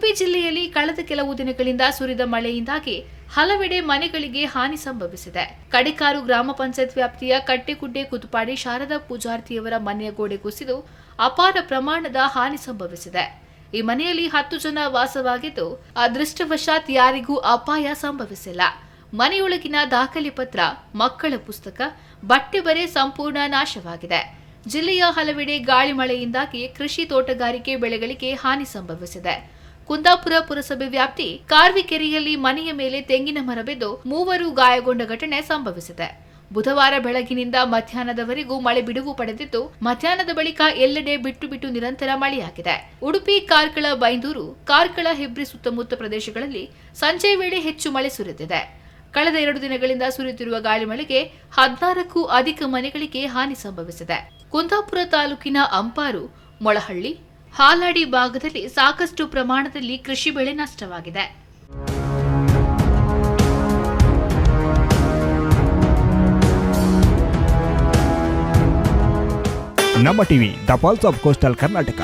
ಉಡುಪಿ ಜಿಲ್ಲೆಯಲ್ಲಿ ಕಳೆದ ಕೆಲವು ದಿನಗಳಿಂದ ಸುರಿದ ಮಳೆಯಿಂದಾಗಿ ಹಲವೆಡೆ ಮನೆಗಳಿಗೆ ಹಾನಿ ಸಂಭವಿಸಿದೆ. ಕಡಿಕಾರು ಗ್ರಾಮ ಪಂಚಾಯತ್ ವ್ಯಾಪ್ತಿಯ ಕಟ್ಟೆಗುಡ್ಡೆ ಕುತುಪಾಡಿ ಶಾರದಾ ಪೂಜಾರ್ತಿಯವರ ಮನೆಯ ಗೋಡೆ ಕುಸಿದು ಅಪಾರ ಪ್ರಮಾಣದ ಹಾನಿ ಸಂಭವಿಸಿದೆ. ಈ ಮನೆಯಲ್ಲಿ 10 ಜನ ವಾಸವಾಗಿದ್ದು, ಅದೃಷ್ಟವಶಾತ್ ಯಾರಿಗೂ ಅಪಾಯ ಸಂಭವಿಸಿಲ್ಲ. ಮನೆಯೊಳಗಿನ ದಾಖಲೆ ಪತ್ರ, ಮಕ್ಕಳ ಪುಸ್ತಕ, ಬಟ್ಟೆ ಬರೆ ಸಂಪೂರ್ಣ ನಾಶವಾಗಿದೆ. ಜಿಲ್ಲೆಯ ಹಲವೆಡೆ ಗಾಳಿ ಮಳೆಯಿಂದಾಗಿ ಕೃಷಿ ತೋಟಗಾರಿಕೆ ಬೆಳೆಗಳಿಗೆ ಹಾನಿ ಸಂಭವಿಸಿದೆ. ಕುಂದಾಪುರ ಪುರಸಭೆ ವ್ಯಾಪ್ತಿ ಕಾರ್ವಿಕೆರೆಯಲ್ಲಿ ಮನೆಯ ಮೇಲೆ ತೆಂಗಿನ ಮರ ಬಿದ್ದು 3 ಗಾಯಗೊಂಡ ಘಟನೆ ಸಂಭವಿಸಿದೆ. ಬುಧವಾರ ಬೆಳಗಿನಿಂದ ಮಧ್ಯಾಹ್ನದವರೆಗೂ ಮಳೆ ಬಿಡುವು ಪಡೆದಿದ್ದು, ಮಧ್ಯಾಹ್ನದ ಬಳಿಕ ಎಲ್ಲೆಡೆ ಬಿಟ್ಟು ನಿರಂತರ ಮಳೆಯಾಗಿದೆ. ಉಡುಪಿ, ಕಾರ್ಕಳ, ಬೈಂದೂರು, ಕಾರ್ಕಳ, ಹೆಬ್ರಿ ಸುತ್ತಮುತ್ತ ಪ್ರದೇಶಗಳಲ್ಲಿ ಸಂಜೆ ವೇಳೆ ಹೆಚ್ಚು ಮಳೆ ಸುರಿದಿದೆ. ಕಳೆದ 2 ದಿನಗಳಿಂದ ಸುರಿಯುತ್ತಿರುವ ಗಾಳಿ ಮಳೆಗೆ 16ಕ್ಕೂ ಅಧಿಕ ಮನೆಗಳಿಗೆ ಹಾನಿ ಸಂಭವಿಸಿದೆ. ಕುಂದಾಪುರ ತಾಲೂಕಿನ ಅಂಪಾರು, ಮೊಳಹಳ್ಳಿ, ಹಾಲಾಡಿ ಭಾಗದಲ್ಲಿ ಸಾಕಷ್ಟು ಪ್ರಮಾಣದಲ್ಲಿ ಕೃಷಿ ಬೆಳೆ ನಷ್ಟವಾಗಿದೆ. ನಮ್ಮ TV, the pulse of coastal Karnataka.